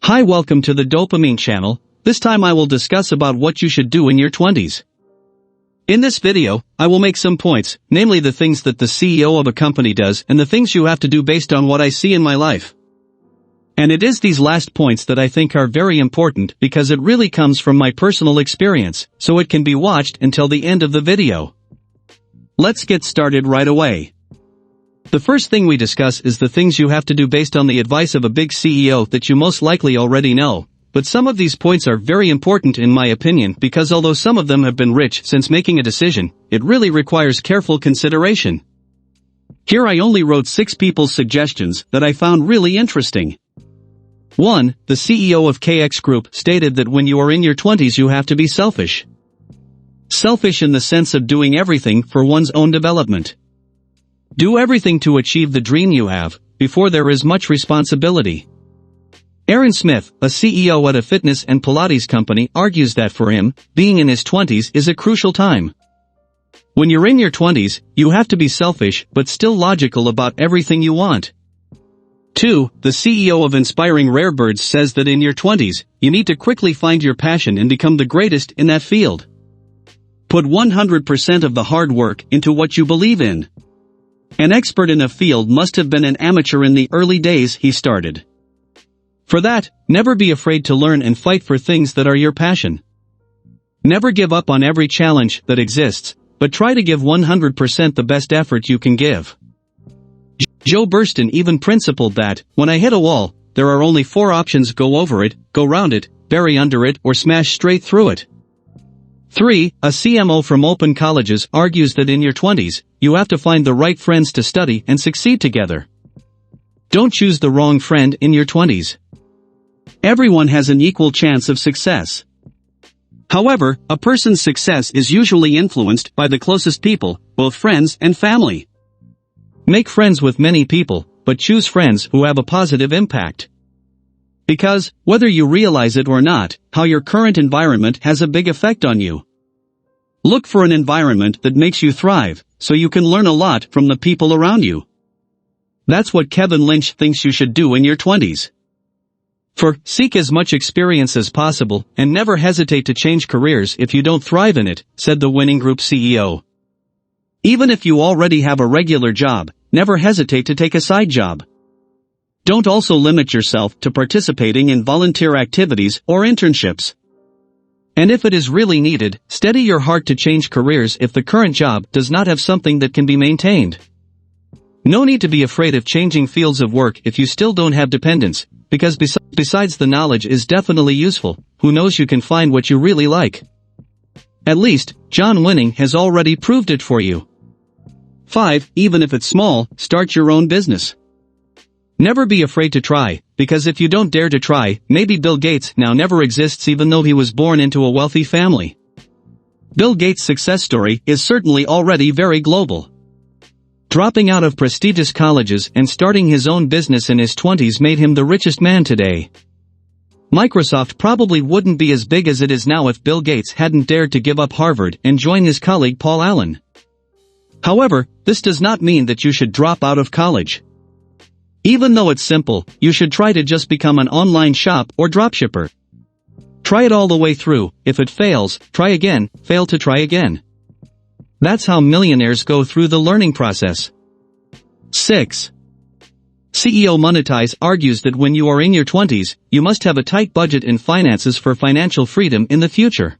Hi, welcome to the Dopamine channel. This time I will discuss about what you should do in your 20s. In this video, I will make some points, namely the things that the CEO of a company does and the things you have to do based on what I see in my life. And it is these last points that I think are very important because it really comes from my personal experience, so it can be watched until the end of the video. Let's get started right away. The first thing we discuss is the things you have to do based on the advice of a big CEO that you most likely already know, but some of these points are very important in my opinion because although some of them have been rich since making a decision, it really requires careful consideration. Here I only wrote 6 people's suggestions that I found really interesting. 1. The CEO of KX Group stated that when you are in your 20s you have to be selfish. Selfish in the sense of doing everything for one's own development. Do everything to achieve the dream you have, before there is much responsibility. Aaron Smith, a CEO at a fitness and Pilates company, argues that for him, being in his 20s is a crucial time. When you're in your 20s, you have to be selfish but still logical about everything you want. 2. The CEO of Inspiring Rarebirds says that in your 20s, you need to quickly find your passion and become the greatest in that field. Put 100% of the hard work into what you believe in. An expert in a field must have been an amateur in the early days he started. For that, never be afraid to learn and fight for things that are your passion. Never give up on every challenge that exists, but try to give 100% the best effort you can give. Joe Burston even principled that, when I hit a wall, there are only 4 options: go over it, go round it, bury under it, or smash straight through it. 3. A CMO from Open Colleges argues that in your 20s, you have to find the right friends to study and succeed together. Don't choose the wrong friend in your 20s. Everyone has an equal chance of success. However, a person's success is usually influenced by the closest people, both friends and family. Make friends with many people, but choose friends who have a positive impact. Because, whether you realize it or not, how your current environment has a big effect on you. Look for an environment that makes you thrive, so you can learn a lot from the people around you. That's what Kevin Lynch thinks you should do in your 20s. Seek as much experience as possible, and never hesitate to change careers if you don't thrive in it, said the Winning Group CEO. Even if you already have a regular job, never hesitate to take a side job. Don't also limit yourself to participating in volunteer activities or internships. And if it is really needed, steady your heart to change careers if the current job does not have something that can be maintained. No need to be afraid of changing fields of work if you still don't have dependents, because besides the knowledge is definitely useful, who knows, you can find what you really like. At least, John Winning has already proved it for you. 5. Even if it's small, start your own business. Never be afraid to try, because if you don't dare to try, maybe Bill Gates now never exists even though he was born into a wealthy family. Bill Gates' success story is certainly already very global. Dropping out of prestigious colleges and starting his own business in his 20s made him the richest man today. Microsoft probably wouldn't be as big as it is now if Bill Gates hadn't dared to give up Harvard and join his colleague Paul Allen. However, this does not mean that you should drop out of college. Even though it's simple, you should try to just become an online shop or dropshipper. Try it all the way through. If it fails, try again, fail to try again. That's how millionaires go through the learning process. 6. CEO Monetize argues that when you are in your 20s, you must have a tight budget and finances for financial freedom in the future.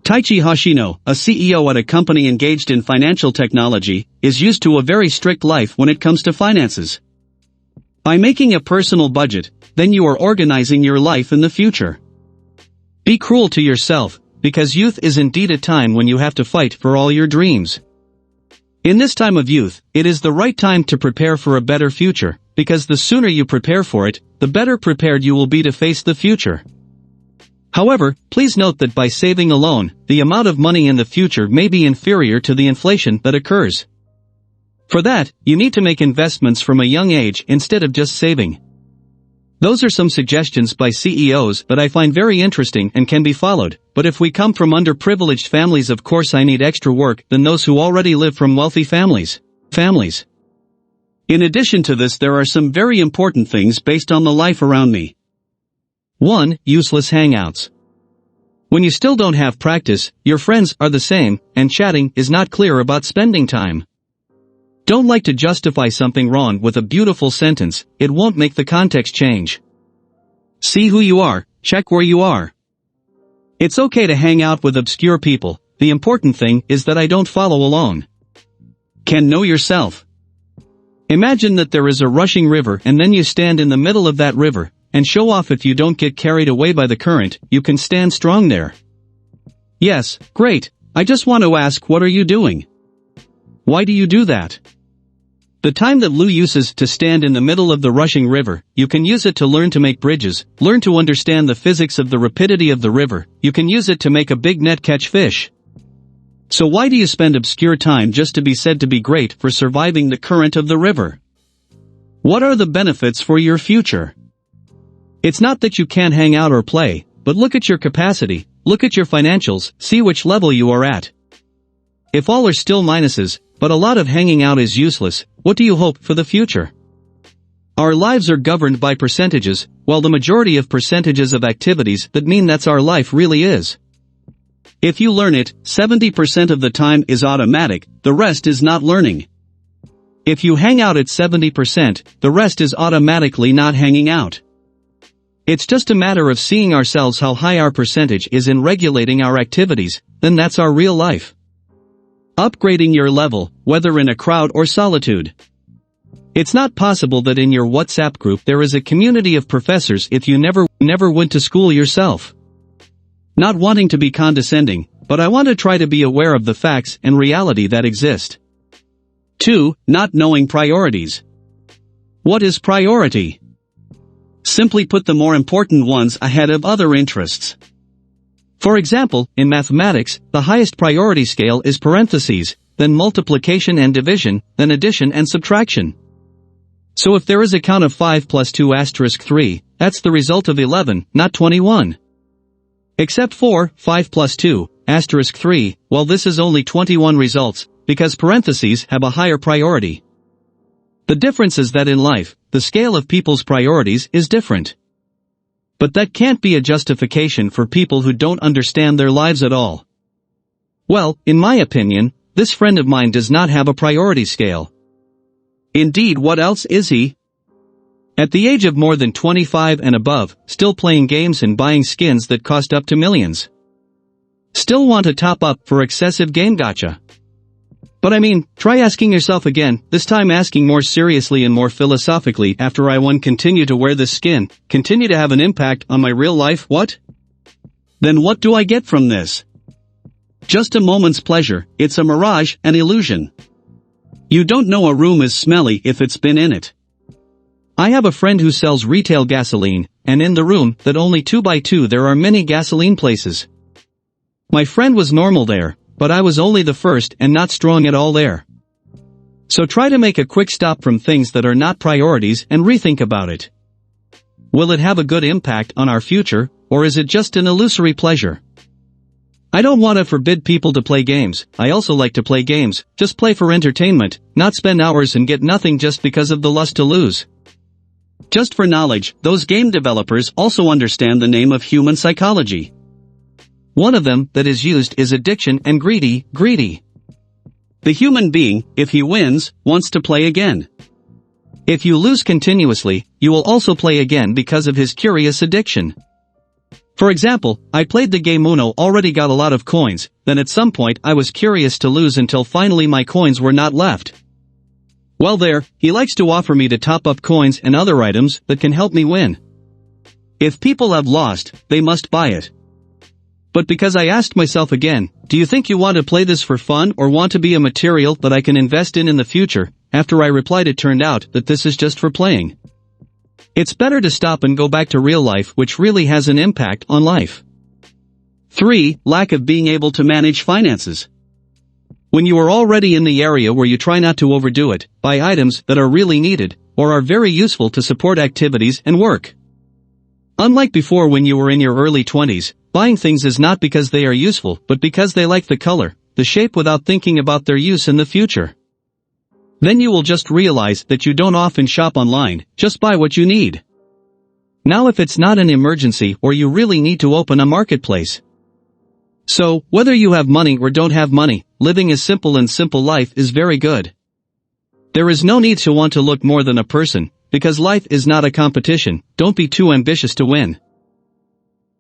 Taichi Hoshino, a CEO at a company engaged in financial technology, is used to a very strict life when it comes to finances. By making a personal budget, then you are organizing your life in the future. Be cruel to yourself, because youth is indeed a time when you have to fight for all your dreams. In this time of youth, it is the right time to prepare for a better future, because the sooner you prepare for it, the better prepared you will be to face the future. However, please note that by saving alone, the amount of money in the future may be inferior to the inflation that occurs. For that, you need to make investments from a young age instead of just saving. Those are some suggestions by CEOs that I find very interesting and can be followed, but if we come from underprivileged families, of course I need extra work than those who already live from wealthy families. In addition to this, there are some very important things based on the life around me. 1. Useless hangouts. When you still don't have practice, your friends are the same, and chatting is not clear about spending time. Don't like to justify something wrong with a beautiful sentence, it won't make the context change. See who you are, check where you are. It's okay to hang out with obscure people, the important thing is that I don't follow alone. Can know yourself. Imagine that there is a rushing river and then you stand in the middle of that river, and show off. If you don't get carried away by the current, you can stand strong there. Yes, great, I just want to ask, what are you doing? Why do you do that? The time that Lou uses to stand in the middle of the rushing river, you can use it to learn to make bridges, learn to understand the physics of the rapidity of the river, you can use it to make a big net catch fish. So why do you spend obscure time just to be said to be great for surviving the current of the river? What are the benefits for your future? It's not that you can't hang out or play, but look at your capacity, look at your financials, see which level you are at. If all are still minuses, but a lot of hanging out is useless, what do you hope for the future? Our lives are governed by percentages, while the majority of percentages of activities that mean that's our life really is. If you learn it, 70% of the time is automatic, the rest is not learning. If you hang out at 70%, the rest is automatically not hanging out. It's just a matter of seeing ourselves how high our percentage is in regulating our activities, then that's our real life. Upgrading your level, whether in a crowd or solitude. It's not possible that in your WhatsApp group there is a community of professors if you never went to school yourself. Not wanting to be condescending, but I want to try to be aware of the facts and reality that exist. 2. Not knowing priorities. What is priority? Simply put, the more important ones ahead of other interests. For example, in mathematics, the highest priority scale is parentheses, then multiplication and division, then addition and subtraction. So if there is a count of 5 plus 2 asterisk 3, that's the result of 11, not 21. Except for 5 plus 2, asterisk 3, well, this is only 21 results, because parentheses have a higher priority. The difference is that in life, the scale of people's priorities is different. But that can't be a justification for people who don't understand their lives at all. Well, in my opinion, this friend of mine does not have a priority scale. Indeed, what else is he? At the age of more than 25 and above, still playing games and buying skins that cost up to millions. Still want to top up for excessive game gacha. But I mean, try asking yourself again, this time asking more seriously and more philosophically, after I continue to wear this skin, continue to have an impact on my real life, what? Then what do I get from this? Just a moment's pleasure, it's a mirage, an illusion. You don't know a room is smelly if it's been in it. I have a friend who sells retail gasoline, and in the room, that only 2x2 there are many gasoline places. My friend was normal there, but I was only the first and not strong at all there. So try to make a quick stop from things that are not priorities and rethink about it. Will it have a good impact on our future, or is it just an illusory pleasure? I don't want to forbid people to play games, I also like to play games, just play for entertainment, not spend hours and get nothing just because of the lust to lose. Just for knowledge, those game developers also understand the name of human psychology. One of them that is used is addiction and greedy. The human being, if he wins, wants to play again. If you lose continuously, you will also play again because of his curious addiction. For example, I played the game Uno, already got a lot of coins, then at some point I was curious to lose until finally my coins were not left. Well there, he likes to offer me to top up coins and other items that can help me win. If people have lost, they must buy it. But because I asked myself again, do you think you want to play this for fun or want to be a material that I can invest in the future? After I replied, it turned out that this is just for playing. It's better to stop and go back to real life, which really has an impact on life. 3. Lack of being able to manage finances. When you are already in the area where you try not to overdo it, buy items that are really needed, or are very useful to support activities and work. Unlike before when you were in your early 20s, buying things is not because they are useful but because they like the color, the shape without thinking about their use in the future. Then you will just realize that you don't often shop online, just buy what you need. Now if it's not an emergency or you really need to open a marketplace. So, whether you have money or don't have money, living a simple and simple life is very good. There is no need to want to look more than a person, because life is not a competition. Don't be too ambitious to win.